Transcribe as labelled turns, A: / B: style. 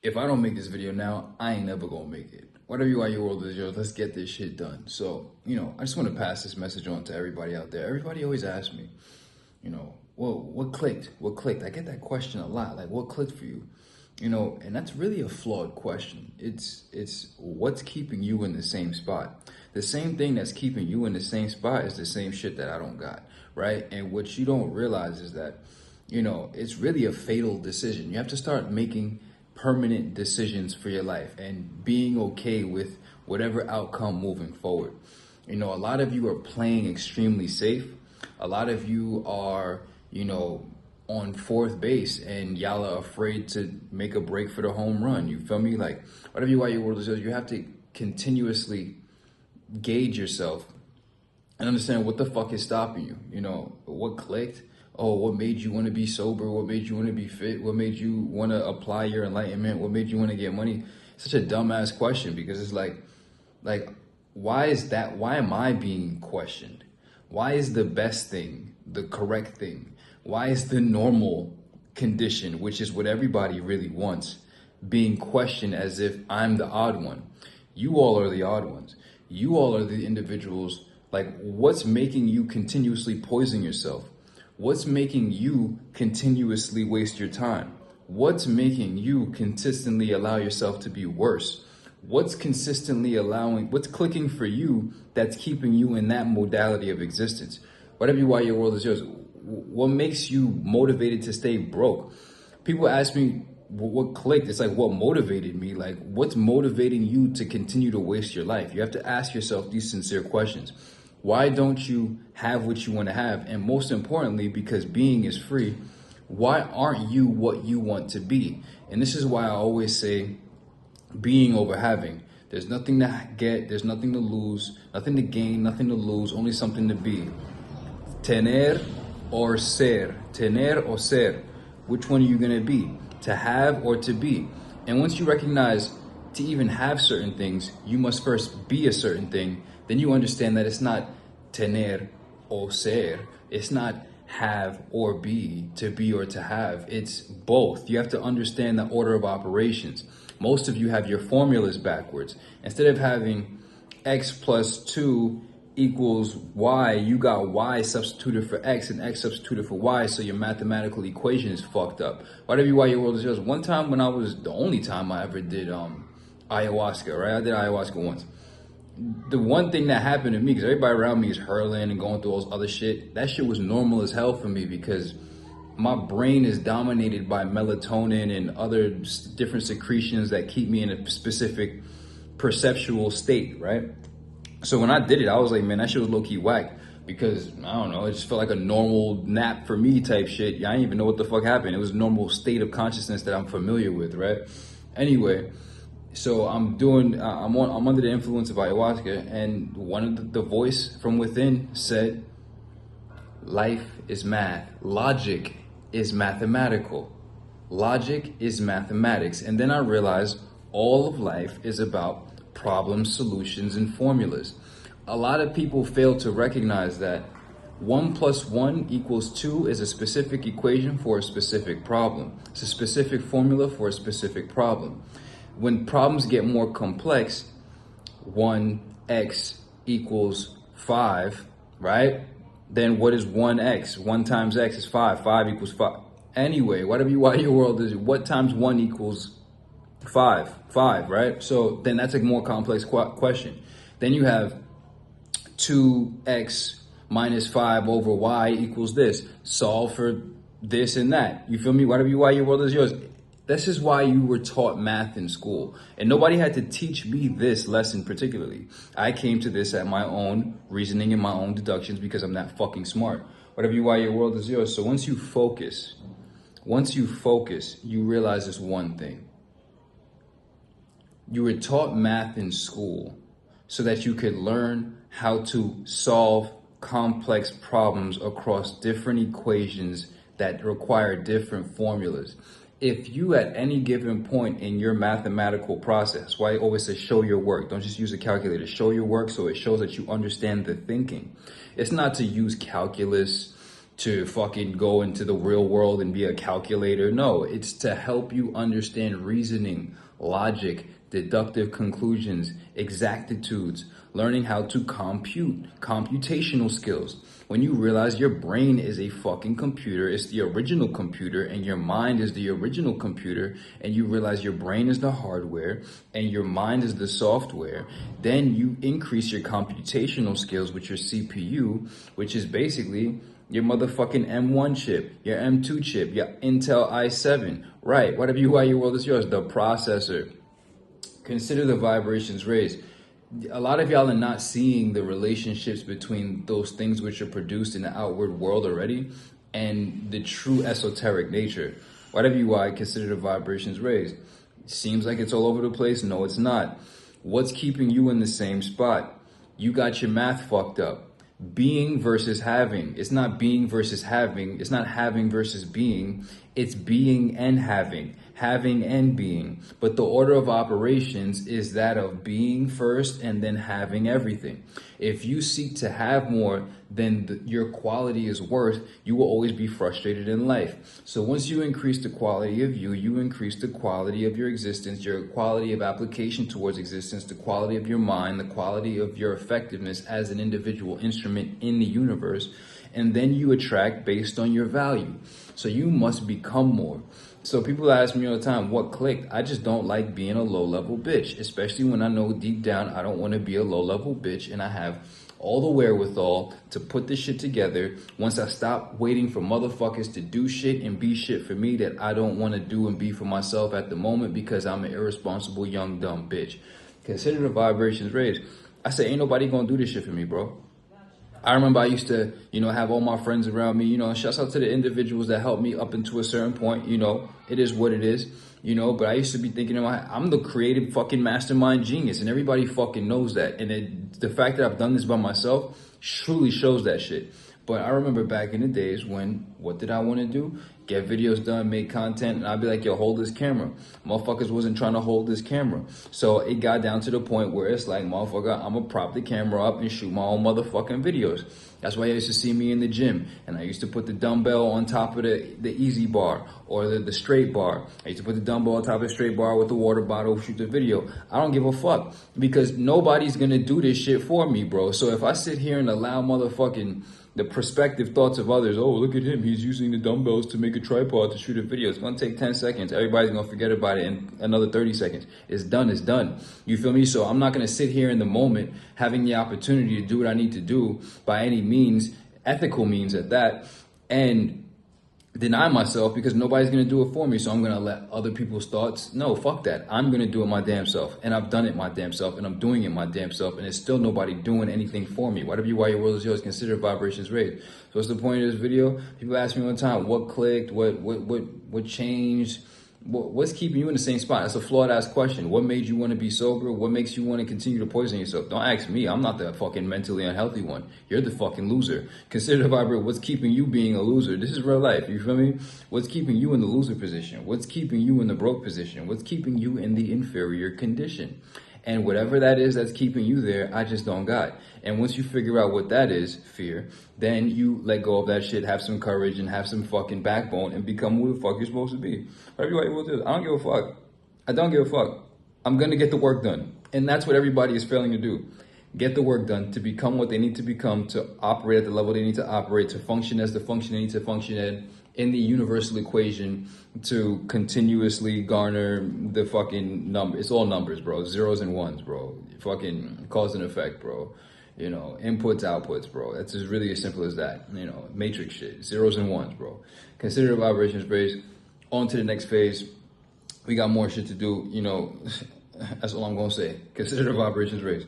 A: If I don't make this video now, I ain't never gonna make it. Whatever you are, your world is yours. Let's get this shit done. So, I just want to pass this message on to everybody out there. Everybody always asks me, well, what clicked? What clicked? I get that question a lot. Like, what clicked for you? And that's really a flawed question. It's what's keeping you in the same spot. The same thing that's keeping you in the same spot is the same shit that I don't got, right? And what you don't realize is that, it's really a fatal decision. You have to start making permanent decisions for your life and being okay with whatever outcome moving forward. A lot of you are playing extremely safe. A lot of you are, on fourth base and y'all are afraid to make a break for the home run. You feel me? Like, whatever you are, your world is yours. You have to continuously gauge yourself and understand what the fuck is stopping you. What clicked? Oh, what made you want to be sober? What made you want to be fit? What made you want to apply your enlightenment? What made you want to get money? Such a dumbass question, because it's like, why is that? Why am I being questioned? Why is the best thing the correct thing? Why is the normal condition, which is what everybody really wants, being questioned as if I'm the odd one? You all are the odd ones. You all are the individuals. Like, what's making you continuously poison yourself? What's making you continuously waste your time? What's making you consistently allow yourself to be worse? What's clicking for you that's keeping you in that modality of existence? Whatever you are, your world is yours. What makes you motivated to stay broke? People ask me, what clicked? It's like, what motivated me? Like, what's motivating you to continue to waste your life? You have to ask yourself these sincere questions. Why don't you have what you want to have? And most importantly, because being is free, why aren't you what you want to be? And this is why I always say being over having. There's nothing to get, there's nothing to lose, nothing to gain, nothing to lose, only something to be. Tener or ser. Tener or ser. Which one are you going to be? To have or to be? And once you recognize to even have certain things, you must first be a certain thing. Then you understand that it's not tener o ser. It's not have or be, to be or to have. It's both. You have to understand the order of operations. Most of you have your formulas backwards. Instead of having x plus 2 equals y, you got y substituted for x and x substituted for y, so your mathematical equation is fucked up. Whatever you are, your world is yours. One time when the only time I ever did ayahuasca, right? I did ayahuasca once. The one thing that happened to me, because everybody around me is hurling and going through all this other shit, that shit was normal as hell for me, because my brain is dominated by melatonin and other different secretions that keep me in a specific perceptual state, right? So when I did it, I was like, man, that shit was low-key whack, because, I don't know, it just felt like a normal nap for me type shit. I didn't even know what the fuck happened. It was a normal state of consciousness that I'm familiar with, right? Anyway, so I'm under the influence of ayahuasca, and one of the voice from within said, life is math. Logic is mathematical. Logic is mathematics. And then I realized all of life is about problems, solutions, and formulas. A lot of people fail to recognize that 1 + 1 = 2 is a specific equation for a specific problem. It's a specific formula for a specific problem. When problems get more complex, 1x = 5, right? Then what is 1x? 1 times x is 5. 5 = 5. Anyway, whatever you are, your world is, what times 1 = 5? 5, right? So then that's a more complex question. Then you have 2x - 5 over y = this. Solve for this and that. You feel me? Whatever you are, your world is yours. This is why you were taught math in school. And nobody had to teach me this lesson particularly. I came to this at my own reasoning and my own deductions, because I'm that fucking smart. Whatever you are, your world is yours. So once you focus, you realize this one thing. You were taught math in school so that you could learn how to solve complex problems across different equations that require different formulas. If you at any given point in your mathematical process, that's why I always say show your work. Don't just use a calculator. Show your work so it shows that you understand the thinking. It's not to use calculus to fucking go into the real world and be a calculator. No, it's to help you understand reasoning, logic, deductive conclusions, exactitudes, learning how to compute, computational skills. When you realize your brain is a fucking computer, it's the original computer, and your mind is the original computer, and you realize your brain is the hardware and your mind is the software, then you increase your computational skills with your CPU, which is basically your motherfucking M1 chip, your M2 chip, your Intel i7, right? Whatever you are, your world is yours, the processor. Consider the vibrations raised. A lot of y'all are not seeing the relationships between those things which are produced in the outward world already and the true esoteric nature. Whatever you are, consider the vibrations raised. Seems like it's all over the place. No, it's not. What's keeping you in the same spot? You got your math fucked up. Being versus having. It's not being versus having. It's not having versus being. It's being and having and being. But the order of operations is that of being first and then having everything. If you seek to have more than your quality is worth, you will always be frustrated in life. So once you increase the quality of you, you increase the quality of your existence, your quality of application towards existence, the quality of your mind, the quality of your effectiveness as an individual instrument in the universe, and then you attract based on your value. So you must become more. So people ask me all the time, what clicked? I just don't like being a low-level bitch, especially when I know deep down I don't want to be a low-level bitch, and I have all the wherewithal to put this shit together once I stop waiting for motherfuckers to do shit and be shit for me that I don't want to do and be for myself at the moment because I'm an irresponsible young dumb bitch. Consider the vibrations raised. I say, ain't nobody gonna do this shit for me, bro. I remember I used to, have all my friends around me, shouts out to the individuals that helped me up into a certain point, it is what it is, but I used to be thinking, I'm the creative fucking mastermind genius, and everybody fucking knows that. And the fact that I've done this by myself truly shows that shit. But I remember back in the days when, what did I want to do? Get videos done, make content, and I'd be like, yo, hold this camera. Motherfuckers wasn't trying to hold this camera. So it got down to the point where it's like, motherfucker, I'm gonna prop the camera up and shoot my own motherfucking videos. That's why you used to see me in the gym, and I used to put the dumbbell on top of the easy bar or the straight bar. I used to put the dumbbell on top of the straight bar with the water bottle, shoot the video. I don't give a fuck because nobody's gonna do this shit for me, bro. So if I sit here and allow the perspective thoughts of others, oh, look at him, he's using the dumbbells to make a tripod to shoot a video. It's gonna take 10 seconds. Everybody's gonna forget about it in another 30 seconds. It's done, it's done. You feel me? So I'm not gonna sit here in the moment having the opportunity to do what I need to do by any means, ethical means at that, and deny myself because nobody's gonna do it for me. So I'm gonna let other people's thoughts, no, fuck that. I'm gonna do it my damn self, and I've done it my damn self, and I'm doing it my damn self, and it's still nobody doing anything for me. Whatever you why your world is yours, consider vibrations raised. So what's the point of this video? People ask me one time, what clicked, what changed? What's keeping you in the same spot? That's a flawed ass question. What made you want to be sober? What makes you want to continue to poison yourself? Don't ask me. I'm not the fucking mentally unhealthy one. You're the fucking loser. Consider the vibrate. What's keeping you being a loser? This is real life. You feel me? What's keeping you in the loser position? What's keeping you in the broke position? What's keeping you in the inferior condition? And whatever that is that's keeping you there, I just don't got. And once you figure out what that is, fear, then you let go of that shit, have some courage, and have some fucking backbone, and become who the fuck you're supposed to be. Everybody will do. I don't give a fuck. I don't give a fuck. I'm gonna get the work done. And that's what everybody is failing to do. Get the work done to become what they need to become, to operate at the level they need to operate, to function as the function they need to function in the universal equation, to continuously garner the fucking number. It's all numbers, bro. Zeros and ones, bro. Fucking cause and effect, bro. Inputs, outputs, bro. That's just really as simple as that. Matrix shit. Zeros and ones, bro. Consider the vibrations raised. On to the next phase. We got more shit to do. That's all I'm gonna say. Consider the vibrations raised.